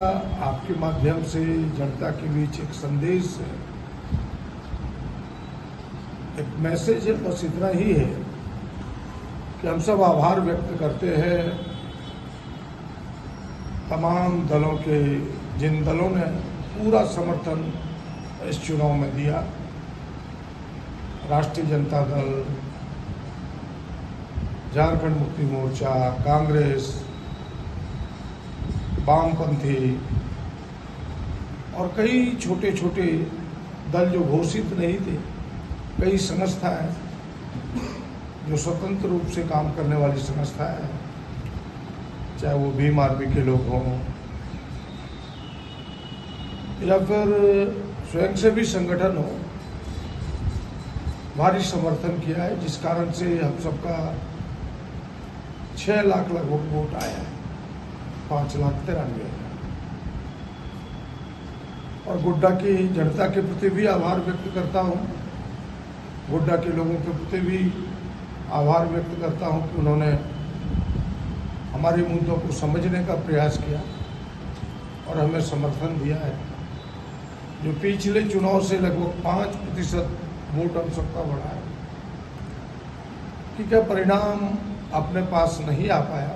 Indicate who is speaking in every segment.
Speaker 1: आपके माध्यम से जनता के बीच एक संदेश है, एक मैसेज है, बस इतना ही है कि हम सब आभार व्यक्त करते हैं तमाम दलों के, जिन दलों ने पूरा समर्थन इस चुनाव में दिया। राष्ट्रीय जनता दल, झारखंड मुक्ति मोर्चा, कांग्रेस, वामपंथी और कई छोटे छोटे दल जो घोषित नहीं थे, कई संस्थाएं जो स्वतंत्र रूप से काम करने वाली संस्थाएं हैं, चाहे वो भीम आर्मी के लोग हों या फिर स्वयंसेवी संगठन हो, भारी समर्थन किया है, जिस कारण से हम सबका 6 लाख लगभग वोट आया है, 5,93,000। और गोड्डा की जनता के प्रति भी आभार व्यक्त करता हूँ, गोड्डा के लोगों के प्रति भी आभार व्यक्त करता हूँ कि उन्होंने हमारे मुद्दों को समझने का प्रयास किया और हमें समर्थन दिया है। जो पिछले चुनाव से लगभग 5% वोट हम सबका बढ़ा है, कि क्या परिणाम अपने पास नहीं आ पाया।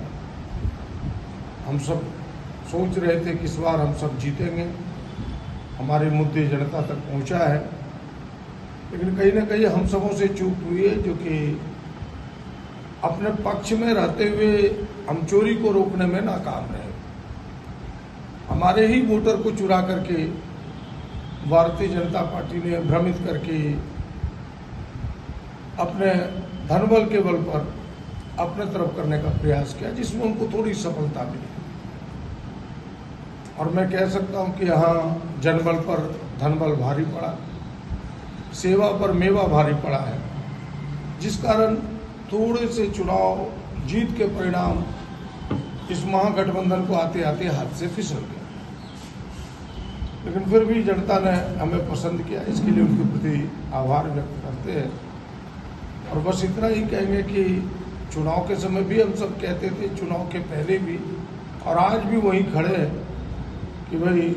Speaker 1: हम सब सोच रहे थे कि इस बार हम सब जीतेंगे, हमारे मुद्दे जनता तक पहुंचा है, लेकिन कहीं ना कहीं हम सबों से चूक हुई है, जो कि अपने पक्ष में रहते हुए हम चोरी को रोकने में नाकाम रहे। हमारे ही वोटर को चुरा करके भारतीय जनता पार्टी ने भ्रमित करके अपने धनबल के बल पर अपने तरफ करने का प्रयास किया, जिसमें उनको थोड़ी सफलता मिली। और मैं कह सकता हूं कि यहाँ जनबल पर धनबल भारी पड़ा, सेवा पर मेवा भारी पड़ा है, जिस कारण थोड़े से चुनाव जीत के परिणाम इस महागठबंधन को आते आते हाथ से फिसल गए। लेकिन फिर भी जनता ने हमें पसंद किया, इसके लिए उनके प्रति आभार व्यक्त करते हैं। और बस इतना ही कहेंगे कि चुनाव के समय भी हम सब कहते थे, चुनाव के पहले भी और आज भी वहीं खड़े हैं कि भाई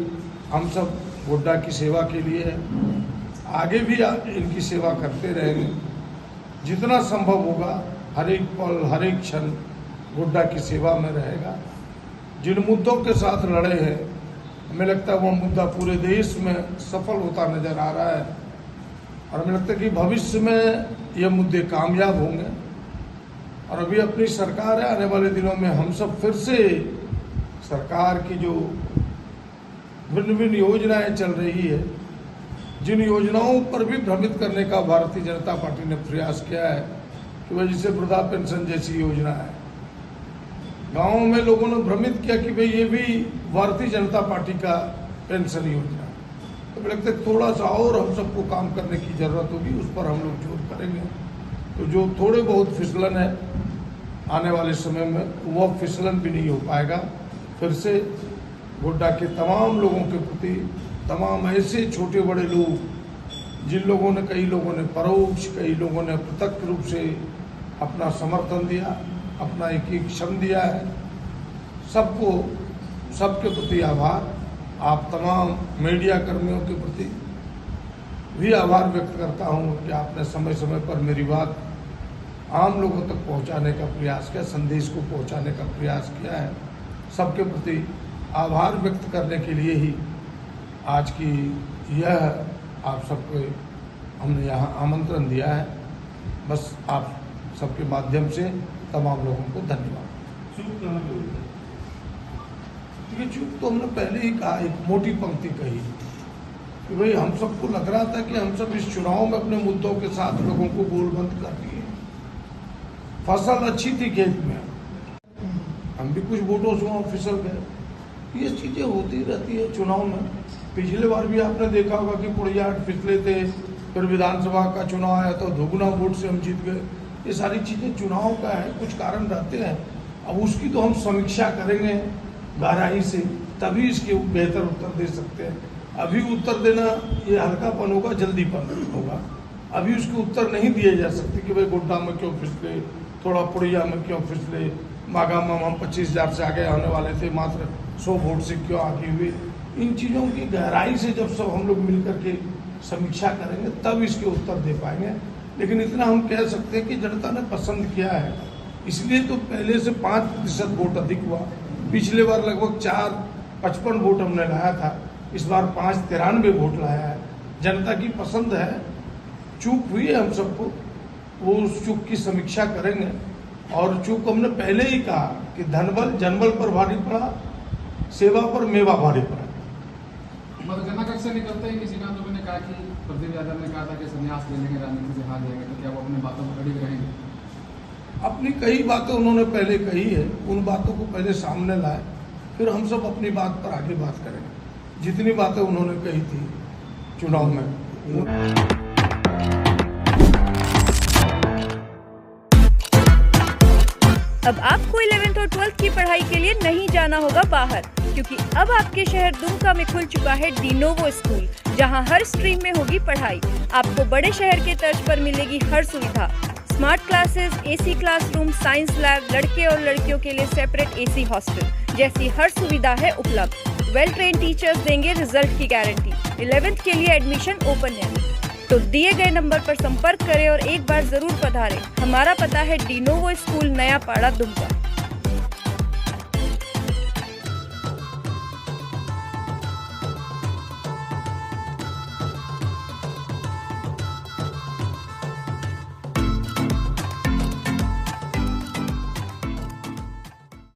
Speaker 1: हम सब गोड्डा की सेवा के लिए हैं, आगे भी इनकी सेवा करते रहेंगे। जितना संभव होगा हर एक पल, हर एक क्षण गोड्डा की सेवा में रहेगा। जिन मुद्दों के साथ लड़े हैं, हमें लगता है वो मुद्दा पूरे देश में सफल होता नजर आ रहा है, और हमें लगता है कि भविष्य में ये मुद्दे कामयाब होंगे। और अभी अपनी सरकार है, आने वाले दिनों में हम सब फिर से सरकार की जो भिन्न भिन्न योजनाएं चल रही है, जिन योजनाओं पर भी भ्रमित करने का भारतीय जनता पार्टी ने प्रयास किया है, कि वह जैसे वृद्धा पेंशन जैसी योजना है, गाँव में लोगों ने भ्रमित किया कि भाई ये भी भारतीय जनता पार्टी का पेंशन योजना है। तो मुझे लगता है थोड़ा सा और हम सबको काम करने की जरूरत होगी, उस पर हम लोग जोर करेंगे। तो जो थोड़े बहुत फिसलन है आने वाले समय में, वह फिसलन भी नहीं हो पाएगा। फिर से गोड्डा के तमाम लोगों के प्रति, तमाम ऐसे छोटे बड़े लोग जिन लोगों ने, कई लोगों ने परोक्ष, कई लोगों ने प्रत्यक्ष रूप से अपना समर्थन दिया, अपना एक क्षण दिया है, सबको, सबके प्रति आभार। आप तमाम मीडिया कर्मियों के प्रति भी आभार व्यक्त करता हूं कि आपने समय समय पर मेरी बात आम लोगों तक पहुंचाने का प्रयास किया, संदेश को पहुंचाने का प्रयास किया है। सबके प्रति आभार व्यक्त करने के लिए ही आज की यह आप सबको हमने यहाँ आमंत्रण दिया है। बस आप सबके माध्यम से तमाम लोगों को धन्यवाद। देखिए, चूक तो हमने पहले ही कहा, एक मोटी पंक्ति कही कि भाई हम सबको लग रहा था कि हम सब इस चुनाव में अपने मुद्दों के साथ लोगों को गोलबंद कर दिए। फसल अच्छी थी खेत में, हम भी कुछ वोटों से वहाँ फिसल गए। ये चीजें होती रहती है चुनाव में। पिछले बार भी आपने देखा होगा कि पुड़िया फिसले थे, फिर विधानसभा का चुनाव आया तो दोगुना वोट से हम जीत गए। ये सारी चीजें चुनाव का है, कुछ कारण रहते हैं। अब उसकी तो हम समीक्षा करेंगे गहराई से, तभी इसके बेहतर उत्तर दे सकते हैं। अभी उत्तर देना ये हल्कापन होगा, जल्दीपन होगा। अभी उसके उत्तर नहीं दिए जा सकते कि भाई गोड्डा में क्यों फिसले, थोड़ा पुड़िया में क्यों फिसले, मागामा हम 25,000 से आगे आने वाले थे, मात्र 100 वोट से क्यों आगे हुए। इन चीज़ों की गहराई से जब सब हम लोग मिल करके समीक्षा करेंगे तब इसके उत्तर दे पाएंगे। लेकिन इतना हम कह सकते हैं कि जनता ने पसंद किया है, इसलिए तो पहले से 5% वोट अधिक हुआ। पिछले बार लगभग 4.55 वोट हमने लाया था, इस बार 5.93 वोट लाया है। जनता की पसंद है, चूक हुई है हम सबको, वो उस चूक की समीक्षा करेंगे। और चूक हमने पहले ही कहा कि धनबल जनबल पर भारी पड़ा, सेवा पर मेवा भारी पड़ा।
Speaker 2: मतगणना कक्ष से निकलते ही निशिकांत दुबे ने कहा कि प्रदीप यादव ने कहा था कि संन्यास ले लेंगे, राजनीति से हार जाएंगे, तो क्या वो अपनी बातों पर अड़िग रहेंगे?
Speaker 1: अपनी कई बातें उन्होंने पहले कही है, उन बातों को पहले सामने लाए, फिर हम सब अपनी बात पर आगे बात करेंगे। जितनी बातें उन्होंने कही थी चुनाव में।
Speaker 3: अब आपको 11th और 12th की पढ़ाई के लिए नहीं जाना होगा बाहर, क्योंकि अब आपके शहर दुमका में खुल चुका है डिनोवो स्कूल, जहां हर स्ट्रीम में होगी पढ़ाई। आपको बड़े शहर के तर्ज पर मिलेगी हर सुविधा, smart classes, AC classroom, science lab, लड़के और लड़कियों के लिए सेपरेट एसी हॉस्टल जैसी हर सुविधा है उपलब्ध। वेल ट्रेन टीचर्स देंगे रिजल्ट की गारंटी। 11th के लिए एडमिशन ओपन है, तो दिए गए नंबर पर संपर्क करें और एक बार जरूर पधारें। हमारा पता है डिनोवो स्कूल, नया पाड़ा, दुमका।